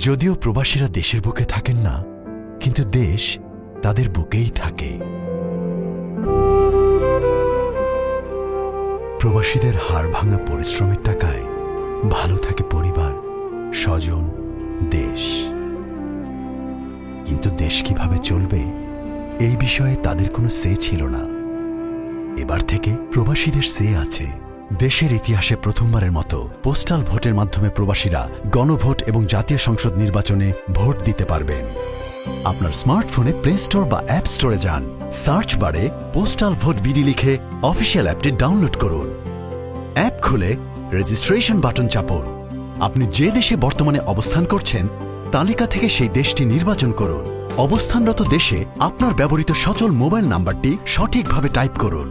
যদিও প্রবাসীরা দেশের বুকে থাকেন না, কিন্তু দেশ তাদের বুকেই থাকে। প্রবাসীদের হাড় ভাঙা পরিশ্রমের টাকায় ভালো থাকে পরিবার, স্বজন, দেশ। কিন্তু দেশ কিভাবে চলবে এই বিষয়ে তাদের কোনো সে ছিল না। এবার থেকে প্রবাসীদের সে আছে। দেশের ইতিহাসে প্রথমবারের মতো পোস্টাল ভোটের মাধ্যমে প্রবাসীরা গণভোট এবং জাতীয় সংসদ নির্বাচনে ভোট দিতে পারবেন। আপনার স্মার্টফোনে প্লে স্টোর বা অ্যাপ স্টোরে যান, সার্চ বারে পোস্টাল ভোট বিডি লিখে অফিসিয়াল অ্যাপটি ডাউনলোড করুন। অ্যাপ খুলে রেজিস্ট্রেশন বাটন চাপুন। আপনি যে দেশে বর্তমানে অবস্থান করছেন তালিকা থেকে সেই দেশটি নির্বাচন করুন। অবস্থানরত দেশে আপনার ব্যবহৃত সচল মোবাইল নাম্বারটি সঠিকভাবে টাইপ করুন।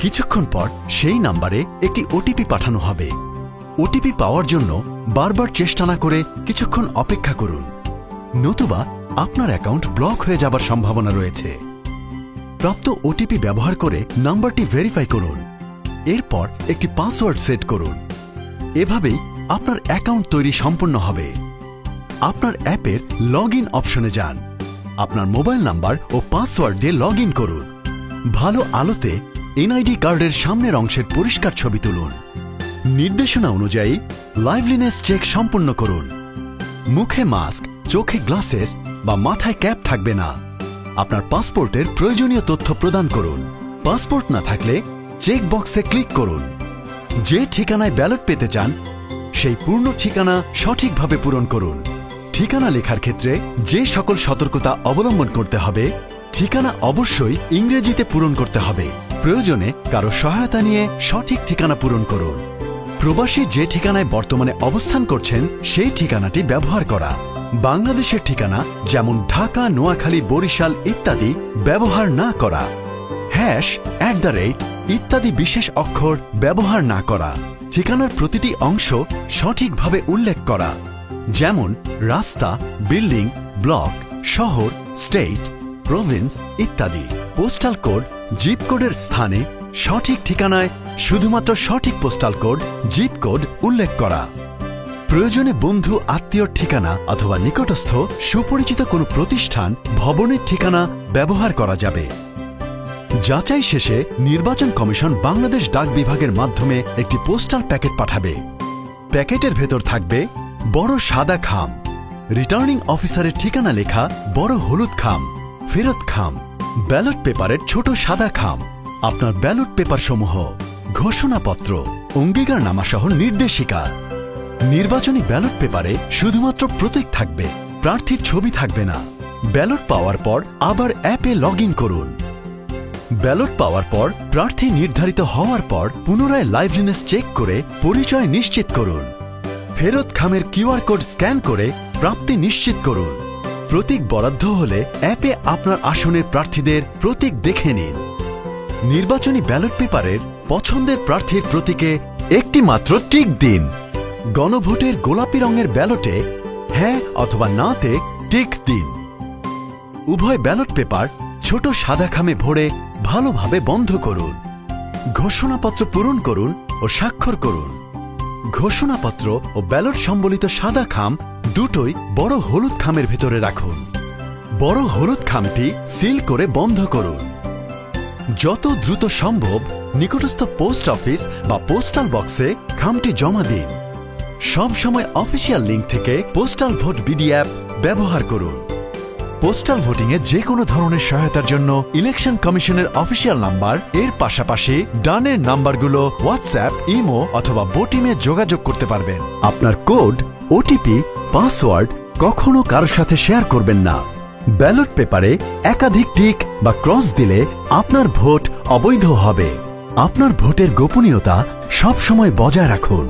কিছুক্ষণ পর সেই নাম্বারে একটি ওটিপি পাঠানো হবে। ওটিপি পাওয়ার জন্য বারবার চেষ্টা না করে কিছুক্ষণ অপেক্ষা করুন, নতুবা আপনার অ্যাকাউন্ট ব্লক হয়ে যাবার সম্ভাবনা রয়েছে। প্রাপ্ত ওটিপি ব্যবহার করে নাম্বারটি ভেরিফাই করুন। এরপর একটি পাসওয়ার্ড সেট করুন। এভাবেই আপনার অ্যাকাউন্ট তৈরি সম্পন্ন হবে। আপনার অ্যাপের লগ ইন অপশনে যান। আপনার মোবাইল নাম্বার ও পাসওয়ার্ড দিয়ে লগ ইন করুন। ভালো আলোতে এনআইডি কার্ডের সামনের অংশের পরিষ্কার ছবি তুলুন। নির্দেশনা অনুযায়ী লাইভলিনেস চেক সম্পন্ন করুন। মুখে মাস্ক, চোখে গ্লাসেস বা মাথায় ক্যাপ থাকবে না। আপনার পাসপোর্টের প্রয়োজনীয় তথ্য প্রদান করুন। পাসপোর্ট না থাকলে চেক বক্সে ক্লিক করুন। যে ঠিকানায় ব্যালট পেতে চান সেই পূর্ণ ঠিকানা সঠিকভাবে পূরণ করুন। ঠিকানা লেখার ক্ষেত্রে যে সকল সতর্কতা অবলম্বন করতে হবে, ঠিকানা অবশ্যই ইংরেজিতে পূরণ করতে হবে। প্রয়োজনে কারো সহায়তা নিয়ে সঠিক ঠিকানা পূরণ করুন। প্রবাসী যে ঠিকানায় বর্তমানে অবস্থান করছেন সেই ঠিকানাটি ব্যবহার করা। বাংলাদেশের ঠিকানা যেমন ঢাকা, নোয়াখালী, বরিশাল ইত্যাদি ব্যবহার না করা। # ইত্যাদি বিশেষ অক্ষর ব্যবহার না করা। ঠিকানার প্রতিটি অংশ সঠিকভাবে উল্লেখ করা, যেমন রাস্তা, বিল্ডিং, ব্লক, শহর, স্টেট, প্রভিন্স ইত্যাদি। পোস্টাল কোড, জিপ কোডের স্থানে সঠিক ঠিকানায় শুধুমাত্র সঠিক পোস্টাল কোড, জিপ কোড উল্লেখ করা। প্রয়োজনে বন্ধু, আত্মীয়র ঠিকানা অথবা নিকটস্থ সুপরিচিত কোনো প্রতিষ্ঠান, ভবনের ঠিকানা ব্যবহার করা যাবে। যাচাই শেষে নির্বাচন কমিশন বাংলাদেশ ডাক বিভাগের মাধ্যমে একটি পোস্টাল প্যাকেট পাঠাবে। প্যাকেটের ভেতর থাকবে বড় সাদা খাম, রিটার্নিং অফিসারের ঠিকানা লেখা বড় হলুদ খাম, ফেরত খাম, ব্যালট পেপারের ছোট সাদা খাম, আপনার ব্যালট পেপার সমূহ, ঘোষণাপত্র, অঙ্গীকারনামাসহ নির্দেশিকা। নির্বাচনী ব্যালট পেপারে শুধুমাত্র প্রতীক থাকবে, প্রার্থীর ছবি থাকবে না। ব্যালট পাওয়ার পর আবার অ্যাপে লগ ইন করুন। ব্যালট পাওয়ার পর প্রার্থী নির্ধারিত হওয়ার পর পুনরায় লাইভলিনেস চেক করে পরিচয় নিশ্চিত করুন। ফেরত খামের কিউআর কোড স্ক্যান করে প্রাপ্তি নিশ্চিত করুন। প্রতীক বরাদ্দ হলে অ্যাপে আপনার আসনের প্রার্থীদের প্রতীক দেখে নিন। নির্বাচনী ব্যালট পেপারের পছন্দের প্রার্থীর প্রতীকে একটি মাত্র টিক দিন। গণভোটের গোলাপি রঙের ব্যালটে হ্যাঁ অথবা নাতে টিক দিন। উভয় ব্যালট পেপার ছোট সাদা খামে ভরে ভালোভাবে বন্ধ করুন। ঘোষণাপত্র পূরণ করুন ও স্বাক্ষর করুন। ঘোষণাপত্র ও ব্যালট সম্বলিত সাদা খাম দুটোই বড় হলুদ খামের ভেতরে রাখুন। বড় হলুদ খামটি সিল করে বন্ধ করুন। যত দ্রুত সম্ভব নিকটস্থ পোস্ট অফিস বা পোস্টাল বক্সে খামটি জমা দিন। সব সময় অফিসিয়াল লিঙ্ক থেকে পোস্টাল ভোট বিডি অ্যাপ ব্যবহার করুন। পোস্টাল ভোটিংয়ে যে কোনো ধরনের সহায়তার জন্য ইলেকশন কমিশনের অফিসিয়াল নাম্বার এর পাশাপাশি ডানের নাম্বারগুলো হোয়াটসঅ্যাপ, ইমো অথবা বোটিমে যোগাযোগ করতে পারবেন। আপনার কোড, ওটিপি, পাসওয়ার্ড কখনো কারোর সাথে শেয়ার করবেন না। ব্যালট পেপারে একাধিক টিক বা ক্রস দিলে আপনার ভোট অবৈধ হবে। আপনার ভোটের গোপনীয়তা সব সময় বজায় রাখুন।